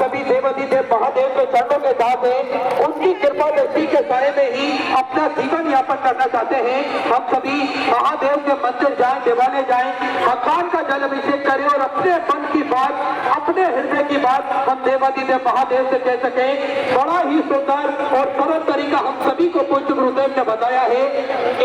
सभी देवाधिदेव महादेव के चरणों के साथ हैं, उनकी कृपा दृष्टि के साए में ही अपना जीवन यापन करना चाहते हैं। हम सभी महादेव के मंदिर जाएं, देवालय जाएं, भगवान का जल अभिषेक करें और अपने मन की बात, अपने हृदय की बात हम देवाधिदेव महादेव से कह सकें। बड़ा ही सुंदर और सरल तरीका हम सभी को पूज्य गुरुदेव ने बताया है।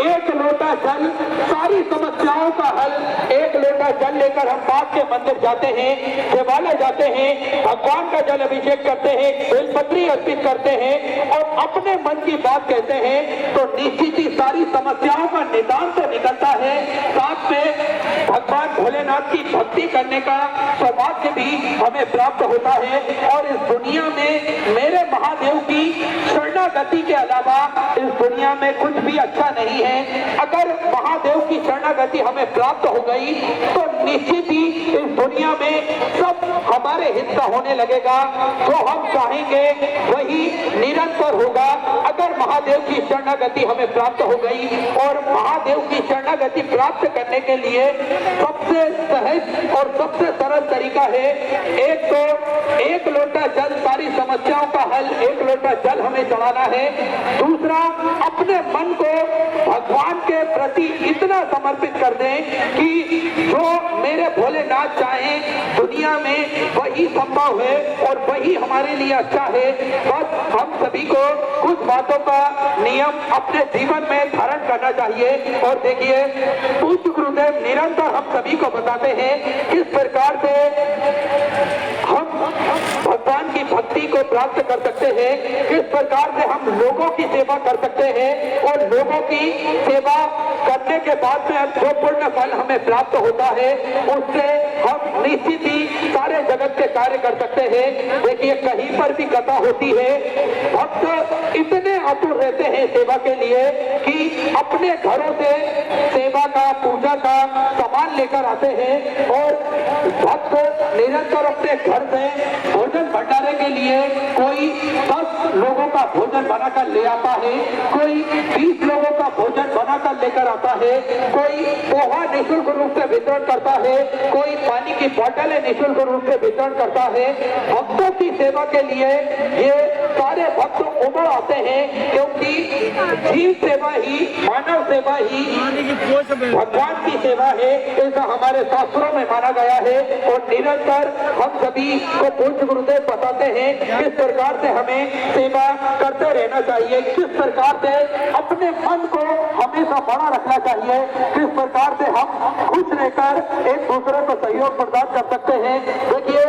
एक लोटा जल सारी समस्याओं का हल। एक लोटा जल लेकर हम बाप के मंदिर जाते हैं, देवालय जाते हैं, भगवान का जल अभिषेक करते हैं, बेलपत्री अर्पित करते हैं और अपने मन की बात कहते हैं तो निश्चित ही सारी समस्याओं का निदान तो निकलता है। साथ में भगवान भोलेनाथ की भक्ति करने का सौभाग्य भी हमें प्राप्त होता है। और इस दुनिया में मेरे महादेव की शरणागति के अलावा इस दुनिया में कुछ भी अच्छा नहीं है। अगर महादेव की शरणागति हमें प्राप्त हो गई तो निश्चित ही इस दुनिया में सब हमारे हित का होने लगेगा। जो हम चाहेंगे वही निरंतर होगा। अगर महादेव की शरणागति हमें प्राप्त हो गई और महादेव की शरणागति प्राप्त करने के लिए सबसे सहज और सबसे सरल तरीका है, एक तो एक लोटा जल सारी समस्याओं का हल, एक लोटा जल हमें चढ़ाना है। दूसरा, अपने मन को भगवान के प्रति इतना समर्पित कर दें कि जो मेरे भोलेनाथ चाहें दुनिया में वही संभव है और वही हमारे लिए अच्छा है। बस हम सभी को कुछ बातों का नियम अपने जीवन में धारण करना चाहिए। और देखिए, पूज्य गुरुदेव निरंतर हम सभी को बताते हैं किस प्रकार से हम भगवान की भक्ति को प्राप्त कर सकते हैं, किस प्रकार से हम लोगों की सेवा कर सकते हैं और लोगों की सेवा करने के बाद में जो पुण्य फल हमें प्राप्त होता है उससे हम निश्चित ही सारे जगत के कार्य कर सकते हैं। देखिए, कहीं पर भी कथा होती है, भक्त इतने आतुर रहते हैं सेवा के लिए कि अपने घरों से सेवा का, पूजा का सामान लेकर आते हैं और भक्त निरंतर अपने घर से भोजन भंडारे के लिए कोई 10 लोगों का भोजन बनाकर ले आता है, कोई 20 लोगों का भोजन बनाकर लेकर आता है, कोई पोहा निःशुल्क रूप से वितरण करता है, कोई पानी की बोतलें निःशुल्क रूप से वितरण करता है। भक्तों की सेवा के लिए ये सारे भक्त उमड़ आते हैं, क्योंकि जीव सेवा ही, मानव सेवा ही भगवान की सेवा है, ऐसा हमारे शास्त्रों में माना गया है। और निरंतर हम सभी को पूज्य गुरुदेव बताते हैं किस प्रकार से हमें सेवा करते रहना चाहिए, किस प्रकार से अपने मन को हमेशा बड़ा रखना चाहिए, किस प्रकार से हम खुश रहकर एक दूसरे को सहयोग प्रदान कर सकते हैं। देखिए,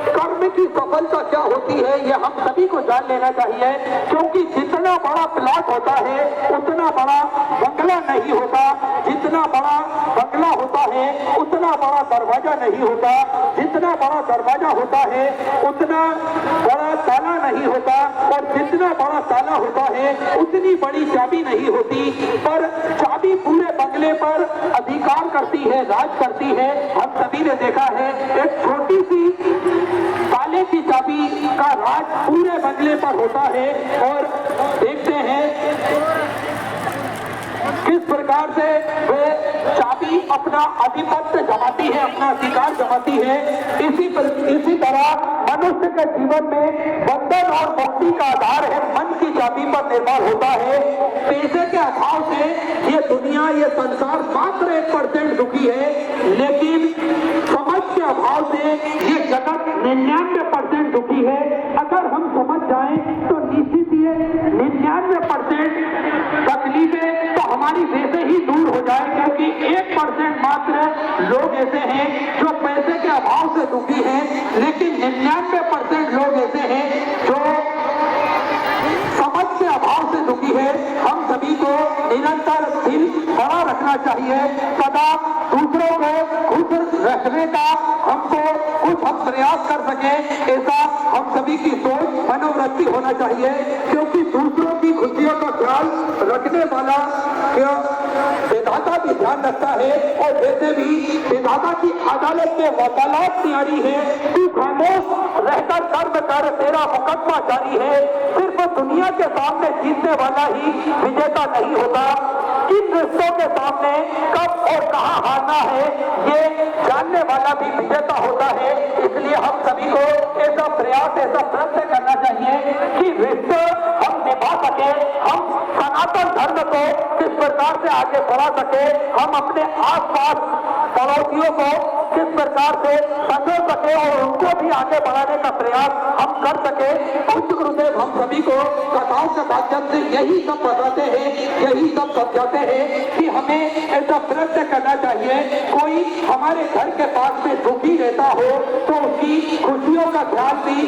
कर्म की सफलता क्या होती है ये हम सभी को जान लेना चाहिए, क्योंकि जितना बड़ा प्लॉट होता है उतना बड़ा बंगला नहीं होता, जितना बड़ा बंगला होता है उतना बड़ा दरवाजा नहीं होता, जितना बड़ा दरवाजा होता है उतना बड़ा ताला नहीं होता और जितना बड़ा ताला होता है उतनी बड़ी चाबी नहीं होती। पर चाबी पूरे बंगले पर अधिकार करती है, राज करती है। हम सभी ने देखा है, एक छोटी सी ताले की चाबी का राज पूरे बंगले पर होता है। और देखते हैं किस प्रकार से वे चाबी अपना आधिपत्य जमाती है, अपना अधिकार जमाती है। इसी तरह मनुष्य के जीवन में बंधन और मुक्ति का आधार है मन की चाबी पर निर्भर होता है। पैसे के अभाव से ये दुनिया, ये संसार मात्र 1% दुखी है, लेकिन समझ के अभाव से ये जगत 99% दुखी है। अगर हम समझ जाएं तो निश्चित ये 99% तकलीफें तो हमारी वैसे ही दूर हो जाए, क्योंकि 1% मात्र लोग ऐसे हैं जो पैसे के अभाव से दुखी हैं, लेकिन 99% लोग ऐसे हैं जो समझ के अभाव से दुखी है। हम सभी को निरंतर दिल बड़ा रखना चाहिए, सदा दूसरों को खुश रखने का हमको कुछ हम प्रयास कर सके, ऐसा हम सभी की सोच, मनोवृत्ति होना चाहिए। क्योंकि दूसरों की खुशियों का ख्याल रखने वाला विधाता भी ध्यान रखता है। और वैसे भी विधाता की अदालत में वकालत न्यारी है, तू खामोश रहकर कर्म कर, तेरा मुकदमा जारी है। सिर्फ दुनिया के सामने जीतने वाला ही विजेता नहीं होता, किन रिश्तों के सामने कब और कहां हारना है ये जानने वाला भी विजेता होता है। इसलिए हम सभी को ऐसा प्रयास प्रकार से ऐसा प्रयत्न करना चाहिए कि रिश्ते हम निभा सके, हम सनातन धर्म को किस प्रकार से आगे बढ़ा सके, हम अपने आसपास पड़ोसियों को किस प्रकार से संजो सके और उनको भी आगे बढ़ाने का प्रयास हम कर सके। पूज्य गुरुदेव हम सभी को कथाओं के माध्यम से यही सब बताते हैं, यही सब समझाते हैं कि हमें ऐसा प्रयत्न करना चाहिए। कोई हमारे घर के पास में दुखी रहता हो तो उसकी खुशियों का ध्यान भी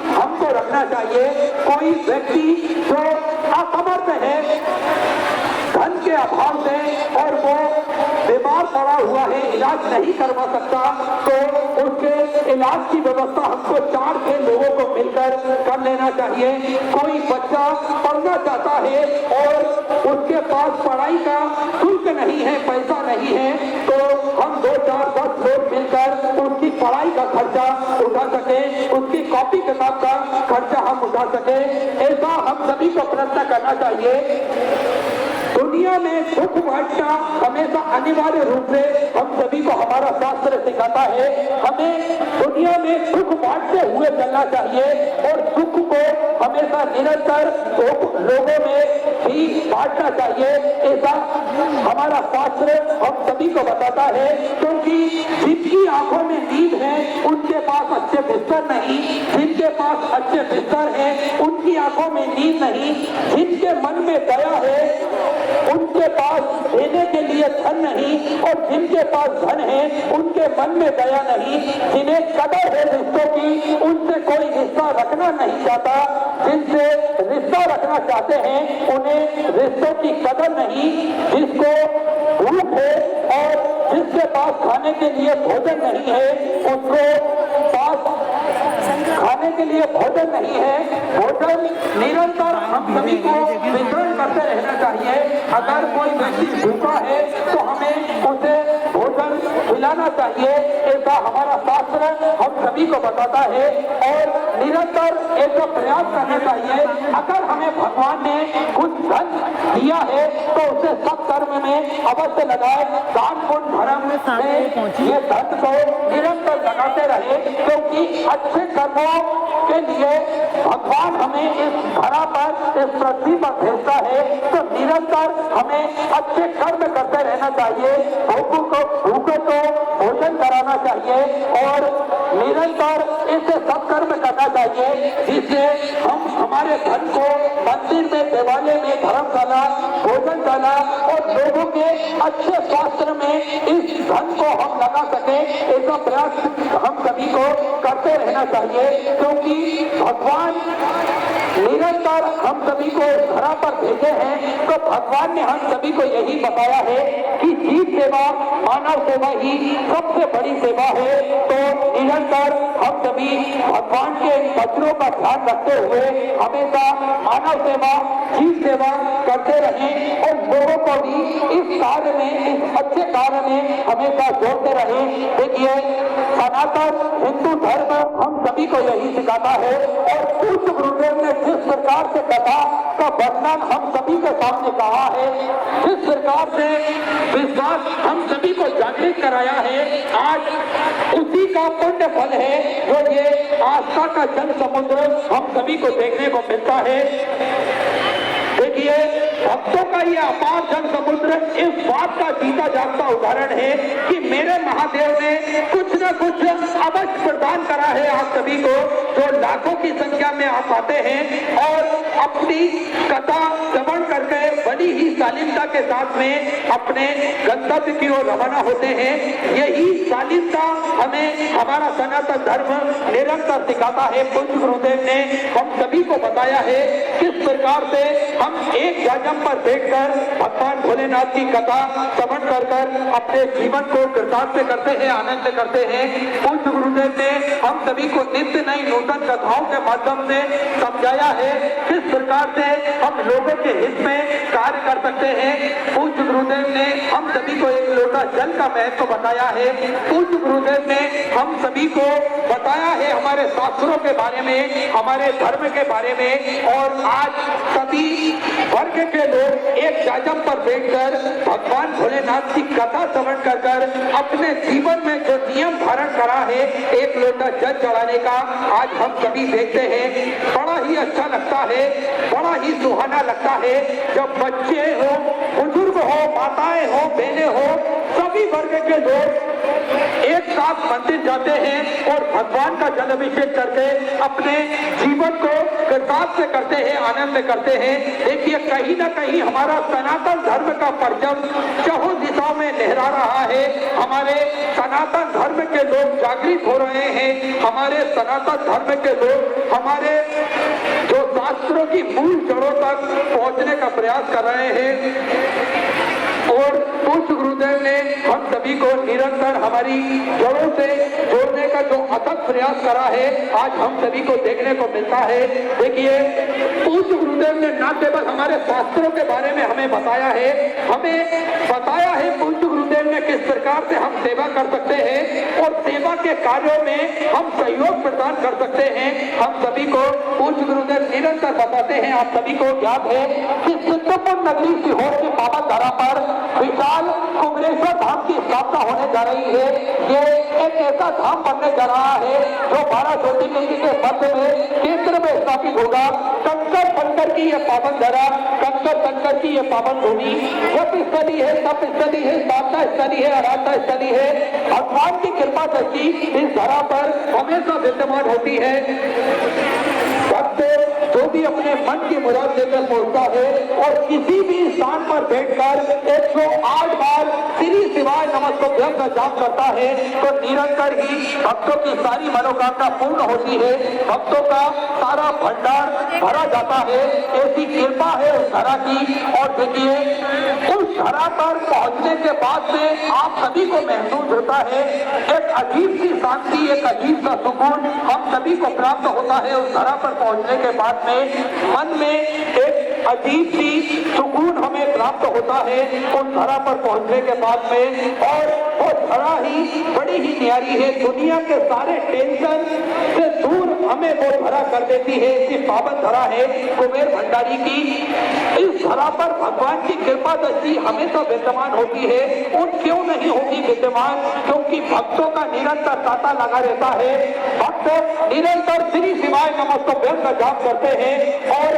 हमको रखना चाहिए। कोई व्यक्ति जो असमर्थ है धन के अभाव से और वो बीमार पड़ा हुआ है, इलाज नहीं करवा सकता, तो उसके इलाज की व्यवस्था हमको 4-6 लोगों को मिलकर कर लेना चाहिए। कोई बच्चा पढ़ना चाहता है और उसके पास पढ़ाई का शुल्क नहीं है, पैसा नहीं है, तो हम 2-4-10 लोग मिलकर उसकी पढ़ाई का खर्चा उठा सके, उसकी कॉपी किताब का खर्चा हम उठा सके। ऐसा हम सभी को प्रयत्न करना चाहिए। दुनिया में सुख बांटना हमेशा अनिवार्य रूप से हम सभी को हमारा शास्त्र सिखाता है। हमें दुनिया में सुख बांटते हुए चलना चाहिए और सुख को हमेशा निरंतर लोगों में ही बांटना चाहिए। ऐसा हमारा शास्त्र हम सभी को बताता है, क्योंकि जिनकी आंखों में नींद है उनके पास अच्छे बिस्तर नहीं, जिनके पास अच्छे बिस्तर है उनकी आंखों में नींद नहीं, जिनके मन में दया है उनके पास देने के लिए धन नहीं और जिनके पास धन है उनके मन में दया नहीं, जिन्हें कदर है रिश्तों की उनसे कोई रिश्ता रखना नहीं चाहता, जिनसे रिश्ता रखना चाहते हैं उन्हें रिश्तों की कदर नहीं, जिसको भूख है और जिसके पास खाने के लिए भोजन नहीं है उसको पास खाने के लिए भोजन नहीं है, भोजन निरंतर हम सभी को वितरण करते रहना चाहिए। अगर कोई व्यक्ति भूखा है तो हमें उसे भोजन खिलाना चाहिए। ऐसा हमारा शास्त्र हम सभी को बताता है और निरंतर ऐसा प्रयास करना चाहिए। अगर हमें भगवान ने कुछ धन दिया है तो उसे सब कर्म में अवश्य लगाए, दान पुण्य धर्म में ये धन को निरंतर लगाते रहे, क्योंकि अच्छे कर्मों के लिए भगवान हमें इस धरा पर इस पृथ्वी पर भेजता है, तो निरंतर हमें अच्छे कर्म करते रहना चाहिए। भूखों को भोजन कराना चाहिए और निरंतर इसे सत्कर्म करना चाहिए, जिससे हम हमारे धन को मंदिर में, देवालय में, धर्मशाला, भोजनशाला और लोगों के अच्छे स्वास्थ्य में इस धन को हम लगा सके। ऐसा प्रयास हम सभी को करते रहना चाहिए, क्योंकि भगवान निरंतर हम सभी को धरा पर भेजे हैं, तो भगवान ने हम सभी को यही बताया है कि जीव सेवा, मानव सेवा ही सबसे बड़ी सेवा है। तो निरंतर हम सभी भगवान के वचनों का ध्यान रखते हुए हमेशा मानव सेवा, जीव सेवा करते रहें और लोगों को भी इस कार्य में, इस अच्छे कार्य में हमेशा जोड़ते रहें। देखिए, सनातन हिंदू धर्म हम सभी को यही सिखाता है और पूज्य गुरुदेव ने जिस प्रकार से कथा का वर्णन हम सभी के सामने कहा है, जिस प्रकार से विश्वास हम सभी को जागृत कराया है, आज उसी का पुण्य फल है जो ये आस्था का जन समुद्र हम सभी को देखने को मिलता है। देखिए, भक्तों का ये अपार जन समुद्र इस बात का जीता जागता उदाहरण है कि मेरे महादेव ने कुछ न कुछ अवश्य प्रदान करा है आप सभी को, जो लाखों की संख्या में आप आते हैं और अपनी कथा श्रवण करके बड़ी ही शालीनता के साथ में अपने गंतव्य की ओर रवाना होते हैं। यही शालीनता हमें हमारा सनातन धर्म निरंतर सिखाता है। पूज्य गुरुदेव ने हम सभी को बताया है किस प्रकार से हम एक ध्यान पर बैठकर भगवान भोलेनाथ की कथा श्रवण कर अपने जीवन को कृतार्थ करते हैं, आनंद करते हैं। पूज्य गुरुदेव ने हम सभी को नित्य नई नूतन कथाओं के माध्यम से समझाया है किस प्रकार से हम लोगों के हित में कार्य कर सकते हैं। पूज्य गुरुदेव ने हम सभी को एक लोटा जल का महत्व बताया है। पूज्य गुरुदेव ने हम सभी को बताया है हमारे शास्त्रों के बारे में, हमारे धर्म के बारे में, और आज सभी वर्ग के लोग एक जाजम पर बैठकर भगवान भोलेनाथ की कथा श्रवण कर अपने जीवन में जो नियम धारण करा है एक लोटा जल चढ़ाने का, आज हम सभी देखते हैं। बड़ा ही अच्छा लगता है, बड़ा ही सुहाना लगता है जब बच्चे हो, बुजुर्ग हो, माताएं हो, बहनें हो, सभी वर्ग के लोग एक साथ मंदिर जाते हैं और भगवान का जल अभिषेक करके अपने जीवन को कृतार्थ करते हैं, आनंद करते हैं। देखिए कहीं ना कहीं हमारा सनातन धर्म का परचम चारों दिशाओं में लहरा रहा है। हमारे सनातन धर्म के लोग जागृत हो रहे हैं, हमारे सनातन धर्म के लोग हमारे जो शास्त्रों की मूल जड़ों तक पहुंचने का प्रयास कर रहे हैं। और पूज्य गुरुदेव ने हम सभी को निरंतर हमारी जड़ों से जोड़ने का जो अथक प्रयास करा है, आज हम सभी को देखने को मिलता है। देखिए पूज्य गुरुदेव ने न केवल हमारे शास्त्रों के बारे में हमें बताया है पूज्य गुरुदेव ने किस प्रकार से हम सेवा कर सकते हैं और सेवा के कार्यों में हम सहयोग प्रदान कर सकते हैं। हम सभी को पूज्य गुरुदेव निरंतर बताते हैं। आप सभी को याद है कि चित्रकूट नगरी सीहोर की पावन धरा पर विशाल कुमरेश्वर धाम की स्थापना होने जा रही है। ये एक ऐसा धाम बनने जा रहा है जो 12 ज्योतिर्लिंग के मध्य में केंद्र में स्थापित होगा। कंकर कंकर की ये पावन धरा, कंकर कंकर की ये पावन भूमि जप स्थली है, तप स्थली है, साधना स्थली है, आराधना स्थली है। भगवान की कृपा दृष्टि इस धरा पर हमेशा विद्यमान होती है। भक्त जो भी अपने मन की मुराद लेकर पहुंचता है और किसी भी स्थान पर बैठकर 108 बार श्री शिवाय नमस्तुभ्यं का जाप करता है तो निरंतर ही भक्तों की सारी मनोकामना पूर्ण होती है, भक्तों का सारा भंडार भरा जाता है। ऐसी कृपा है उस धरा की। और देखिए उस धरा पर पहुंचने के बाद में आप सभी को महसूस होता है एक अजीब सी शांति, एक अजीब सा सुकून हम सभी को प्राप्त होता है। उस धरा पर पहुंचने के बाद में मन में एक अजीब सी सुकून हमें प्राप्त होता है उस धरा पर पहुंचने के बाद में। और वो धरा ही बड़ी ही न्यारी है, दुनिया के सारे टेंशन से दूर हमें वो धरा कर देती है। ऐसी पावन धरा है कुबेर भंडारी की। इस धरा पर भगवान की कृपा दृष्टि हमेशा विद्यमान होती है। और क्यों नहीं होगी विद्यमान, क्योंकि भक्तों का निरंतर तांता लगा रहता है। भक्त निरंतर श्री शिवाय नमस्तुभ्यं का जाप करते हैं और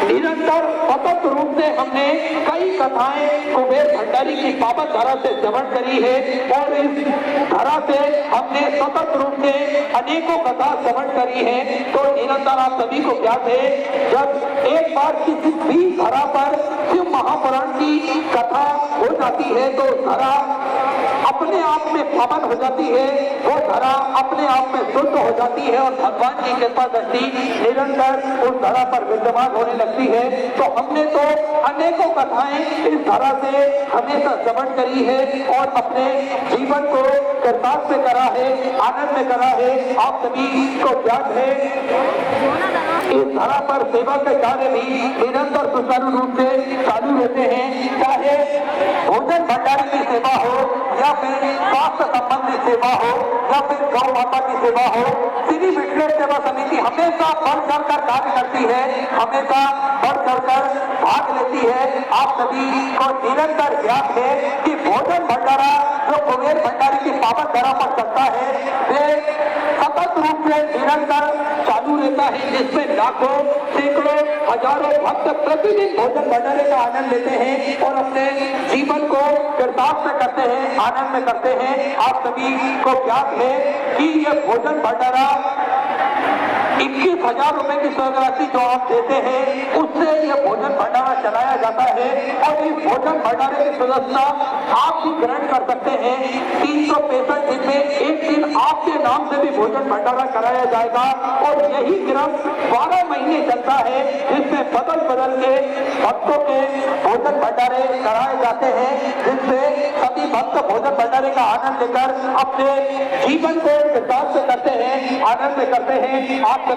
निरंतर सतत रूप से हमने कई कथाएं कुबेर भंडारी की पावन धरा से श्रवण करी है और इस धरा से हमने सतत रूप से अनेकों कथा श्रवण करी है। तो निरंतर आप सभी को ज्ञात है जब एक बार किसी भी धरा पर शिव महापुराण की कथा हो जाती है तो धरा अपने आप में पावन हो जाती है, वो धरा अपने आप में शुद्ध हो जाती है और भगवान की कृपा दृष्टि निरंतर उस धरा पर विद्यमान होने लगती है। तो हमने तो अनेकों कथाएं इस धरा से हमेशा श्रवण करी है और अपने जीवन को कृतार्थ में करा है, आनंद में करा है। आप सभी को ज्ञात है इस धरा पर सेवा के कार्य भी निरंतर सुचारू रूप से चालू रहते हैं, चाहे भोजन भंडार की सेवा हो या फिर स्वास्थ्य संबंधी सेवा हो या फिर गौ माता की सेवा हो। श्री विष्णु सेवा समिति हमेशा बढ़ चढ़ कर कार्य करती है, हमेशा बढ़ चढ़ कर भाग लेती है। आप सभी को निरंतर ज्ञात है कि भोजन भंडारा जो कुबेर भंडारी की पावन धरा पर चलता है वे सतत रूप से निरंतर चालू रहता है, जिसमें लाखों सैकड़ों हजारों भक्त प्रतिदिन भोजन भंडारे का आनंद लेते हैं और अपने जीवन को कृतार्थ करते हैं, आनंद में करते हैं। आप सभी को ज्ञात है कि यह भोजन भंडारा 21,000 रुपए की राशि जो आप देते हैं उससे यह भोजन भंडारा चलाया जाता है और इस भोजन भंडारे की सदस्यता आप भी ग्रहण कर सकते हैं। 365 दिन में एक दिन आपके नाम से भी भोजन भंडारा कराया जाएगा और यही क्रम 12 महीने चलता है, जिसमें बदल बदल के भक्तों के भोजन भंडारे कराए जाते हैं, जिससे सभी भक्त भोजन भंडारे का आनंद लेकर अपने जीवन को कृतार्थ करते हैं, आनंद करते हैं। आप सभी